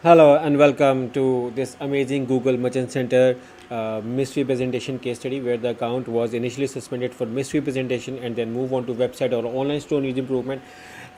Hello and welcome to this amazing Google Merchant Center misrepresentation case study where the account was initially suspended for misrepresentation and then move on to website or online store needs improvement,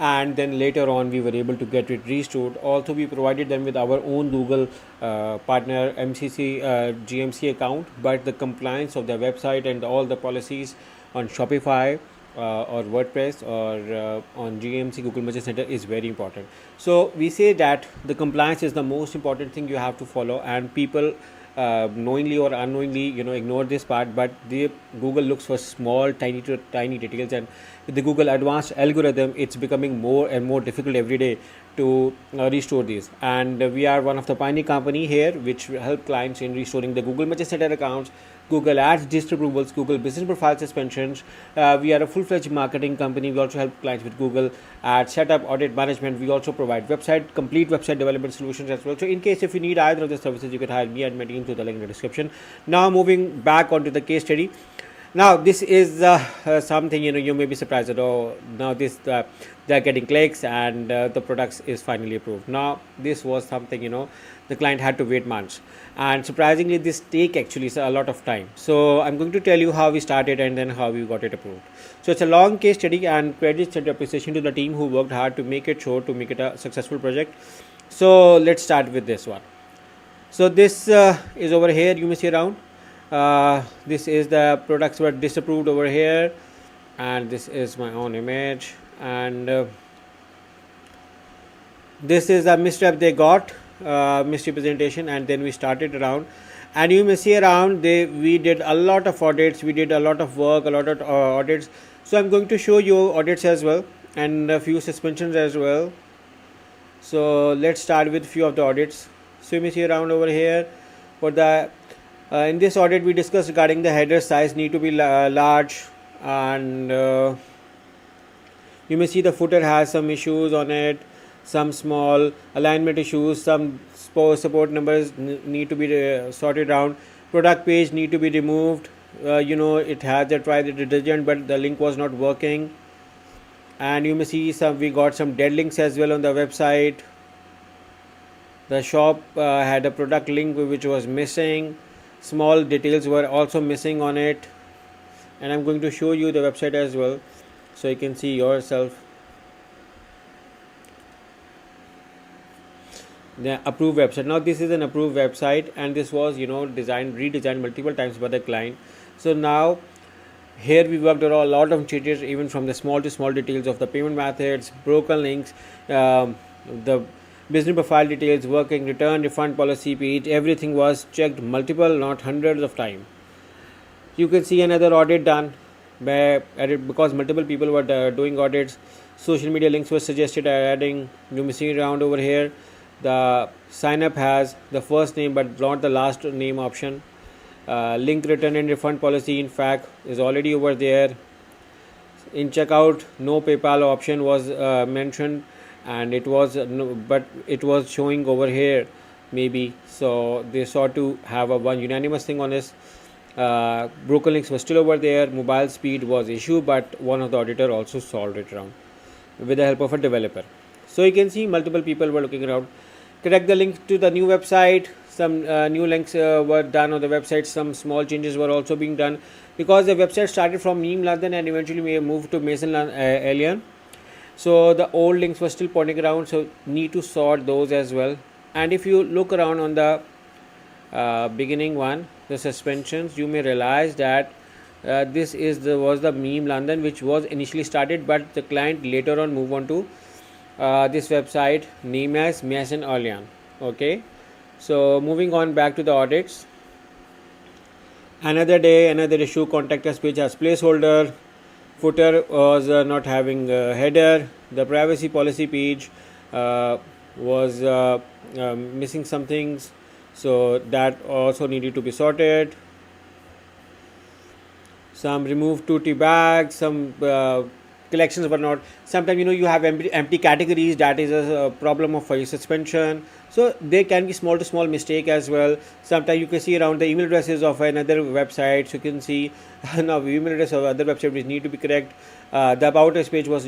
and then later on we were able to get it restored. Also, we provided them with our own Google partner MCC GMC account, but the compliance of the website and all the policies on Shopify or WordPress or on GMC Google Merchant Center is very important. So we say that the compliance is the most important thing you have to follow, and people knowingly or unknowingly ignore this part. But the Google looks for small tiny details, and with the Google advanced algorithm, it's becoming more and more difficult every day to restore these. And we are one of the pioneer company here which help clients in restoring the Google Merchant Center accounts, Google Ads disapprovals, Google business profile suspensions. We are a full-fledged marketing company. We also help clients with Google Ads setup, audit management. We also provide complete website development solutions as well. So in case if you need either of the services, you can hire me and my team through the link in the description. Now moving back onto the case study. Now this is something you may be surprised at. Oh, now this they are getting clicks and the products is finally approved. Now this was something the client had to wait months, and surprisingly this take actually a lot of time. So I'm going to tell you how we started and then how we got it approved. So it's a long case study, and credits and appreciation to the team who worked hard to make it to make it a successful project. So let's start with this one. So this is over here, you may see around. This is the products were disapproved over here, and this is my own image, and this is a misrep they got, misrepresentation, and then we started around. And you may see around we did a lot of audits, we did a lot of work, a lot of audits. So I'm going to show you audits as well and a few suspensions as well. So let's start with few of the audits. So you may see around over here for the in this audit we discussed regarding the header size need to be large, and you may see the footer has some issues on it, some small alignment issues, some support numbers need to be sorted out, product page need to be removed. It has a try the detergent but the link was not working, and you may see we got some dead links as well on the website. The shop had a product link which was missing, small details were also missing on it, and I'm going to show you the website as well so you can see yourself. The approved website. Now this is an approved website, and this was redesigned multiple times by the client. So now here we worked on a lot of changes, even from the small to small details of the payment methods, broken links, the business profile details, working return refund policy page, everything was checked multiple, not hundreds of times. You can see another audit done because multiple people were doing audits. Social media links were suggested adding. You may see around over here the sign up has the first name but not the last name option. Link return and refund policy in fact is already over there. In checkout no PayPal option was mentioned, and it was but it was showing over here maybe. So they sought to have a one unanimous thing on this. Broken links were still over there. Mobile speed was issue, but one of the auditor also solved it around with the help of a developer. So you can see multiple people were looking around. Correct the link to the new website. Some new links were done on the website. Some small changes were also being done because the website started from Meme London and eventually may moved to Mason Alien. So the old links were still pointing around, so need to sort those as well. And if you look around on the beginning one, the suspensions, you may realize that this was the Meme London which was initially started, but the client later on moved on to this website named as Mason Alien. Okay, so moving on back to the audits. Another day, another issue. Contact us page as placeholder. Footer was not having a header. The privacy policy page was missing some things, so that also needed to be sorted. Some removed 2T bags, some collections were not. Sometimes you have empty categories, that is a problem of file suspension. So there can be small to small mistake as well. Sometimes you can see around the email addresses of another website, so you can see now email address of other website which need to be correct. The about us page was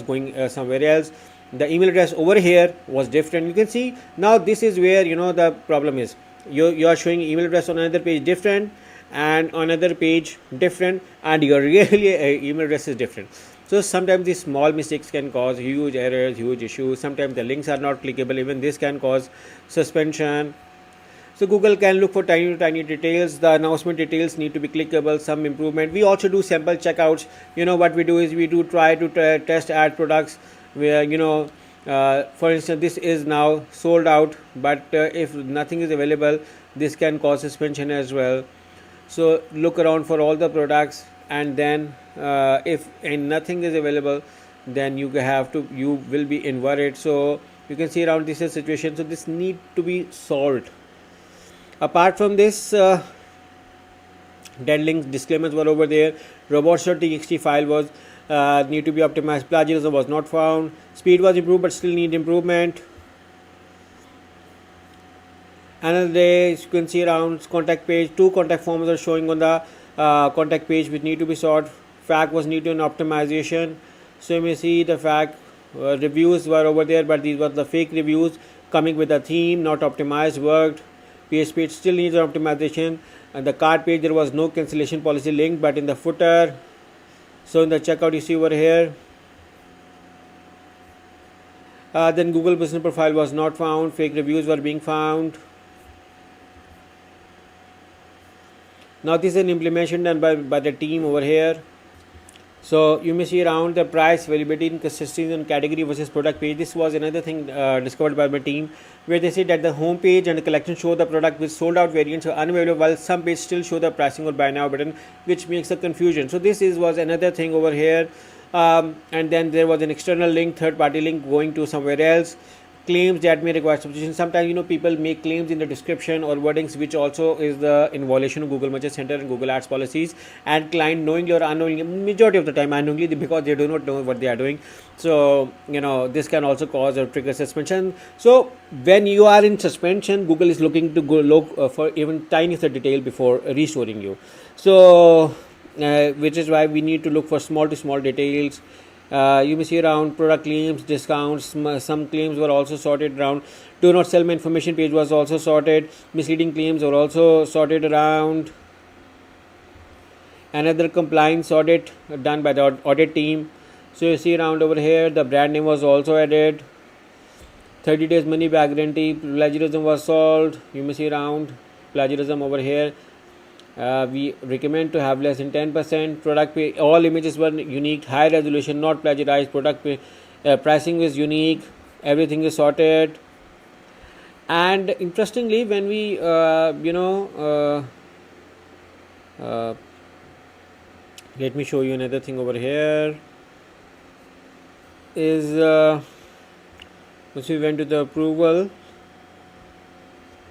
going somewhere else. the email address over here was different. You can see now this is where the problem is. You are showing email address on another page different, and on another page different, and your really email address is different. So sometimes these small mistakes can cause huge errors, huge issues. Sometimes the links are not clickable. Even this can cause suspension. So Google can look for tiny details. The announcement details need to be clickable. Some improvement. We also do sample checkouts. What we do is we do try to test ad products where for instance, this is now sold out, but if nothing is available, this can cause suspension as well. So look around for all the products, and then if nothing is available, then you will be invalid. So you can see around this is situation. So this need to be solved. Apart from this, dead links disclaimers were over there. robots.txt file was need to be optimized. Plagiarism was not found. Speed was improved but still need improvement. Another day, you can see around contact page. 2 contact forms are showing on the contact page which need to be sorted. FAQ was needed in optimization. So you may see the FAQ reviews were over there, but these were the fake reviews coming with a theme, not optimized, worked. PH page still needs optimization. And the cart page, there was no cancellation policy link, but in the footer. So in the checkout, you see over here. Then Google business profile was not found. Fake reviews were being found. Now this is an implementation done by the team over here. So you may see around the price, availability, inconsistency on category versus product page. This was another thing discovered by my team, where they said that the home page and the collection show the product with sold out variants are unavailable, while some pages still show the pricing or buy now button, which makes a confusion. So this was another thing over here. And then there was an external link, third party link going to somewhere else. Claims that may require substitution. Sometimes people make claims in the description or wordings, which also is in violation of Google Merchant Center and Google Ads policies. And client knowingly or unknowingly, majority of the time unknowingly, because they do not know what they are doing. So this can also cause or trigger suspension. So when you are in suspension, Google is looking to go look for even tiniest detail before restoring you. So which is why we need to look for small to small details. You may see around product claims, discounts. Some claims were also sorted around. Do not sell my information page was also sorted. Misleading claims were also sorted around. Another compliance audit done by the audit team. So you see around over here, the brand name was also added. 30 days money back guarantee. Plagiarism was solved. You may see around plagiarism over here. We recommend to have less than 10%. Product pay, all images were unique, high resolution, not plagiarized. Product pay, pricing is unique. Everything is sorted. And interestingly, when we let me show you another thing over here. Once we went to the approval,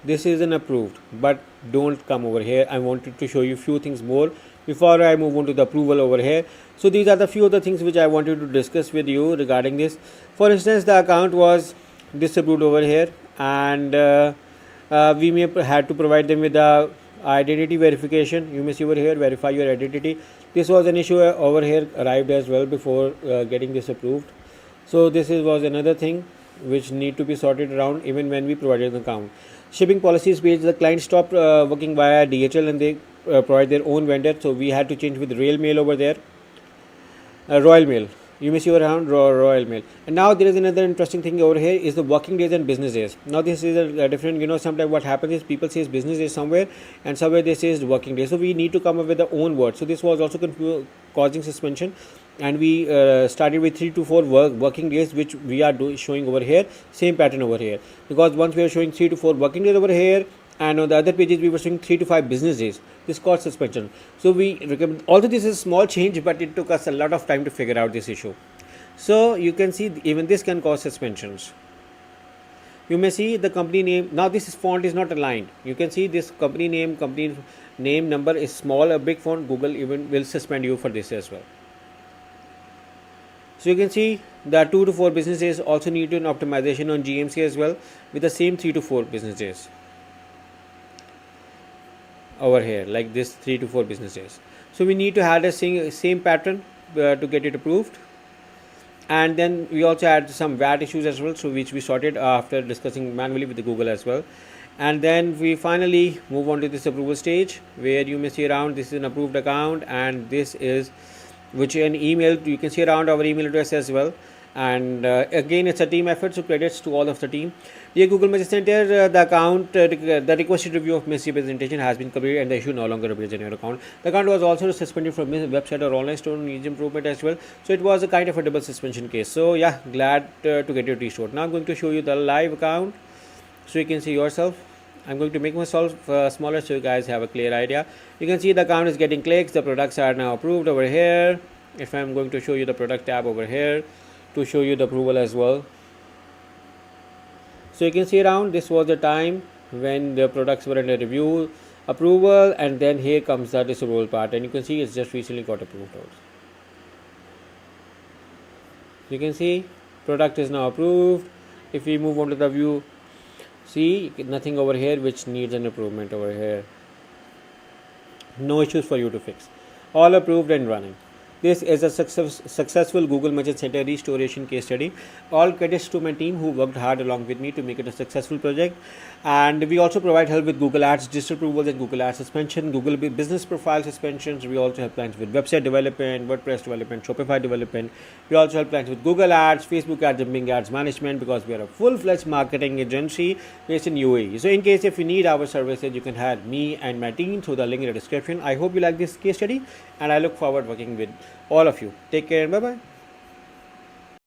this is an approved, but don't come over here. I wanted to show you few things more before I move on to the approval over here. So these are the few other things which I wanted to discuss with you regarding this. For instance, the account was disapproved over here, and we may had to provide them with the identity verification. You may see over here, verify your identity. This was an issue over here, arrived as well before getting this approved. So this was another thing which need to be sorted around even when we provided the account. Shipping policies page, the client stopped working via DHL and they provide their own vendor. So we had to change with Rail Mail over there. Royal Mail. You may see around Royal Mail. And now there is another interesting thing over here is the working days and business days. Now this is a different, sometimes what happens is people say business days somewhere and somewhere they say working days. So we need to come up with our own word. So this was also causing suspension. And we started with 3 to 4 working days, which we are showing over here. Same pattern over here, because once we are showing 3 to 4 working days over here, and on the other pages we were showing 3 to 5 business days. This caused suspension. So we recommend, although this is a small change, but it took us a lot of time to figure out this issue. So you can see even this can cause suspensions. You may see the company name. Now this font is not aligned. You can see this company name number is small, a big font. Google even will suspend you for this as well. So you can see the 2 to 4 business days also need an optimization on GMC as well, with the same 3 to 4 business days over here, like this 3 to 4 business days. So we need to have a same pattern to get it approved. And then we also had some VAT issues as well, so which we sorted after discussing manually with the Google as well. And then we finally move on to this approval stage, where you may see around this is an approved account, and this is which an email, you can see around our email address as well. And again, it's a team effort, so credits to all of the team. Dear Google Message Center, the account, the requested review of misrepresentation has been completed and the issue no longer appears in your account. The account was also suspended from website or online store needs improvement as well. So it was a kind of a double suspension case. So yeah, glad to get it restored. Now I'm going to show you the live account so you can see yourself. I'm going to make myself smaller so you guys have a clear idea. You can see the account is getting clicks. The products are now approved over here. If I'm going to show you the product tab over here to show you the approval as well. So you can see around this was the time when the products were under review, approval, and then here comes the disapproval part, and you can see it's just recently got approved also. You can see product is now approved. If we move on to the view, see nothing over here which needs an improvement over here. No issues for you to fix. All approved and running. This is a successful Google Message Center restoration case study. All credits to my team who worked hard along with me to make it a successful project. And we also provide help with Google Ads digital approvals and Google Ads suspension, Google business profile suspensions. We also help clients with website development, WordPress development, Shopify development. We also help clients with Google Ads, Facebook Ads, and Bing Ads management, because we are a full-fledged marketing agency based in UAE. So in case if you need our services, you can hire me and my team through the link in the description. I hope you like this case study, and I look forward working with all of you. Take care and bye-bye.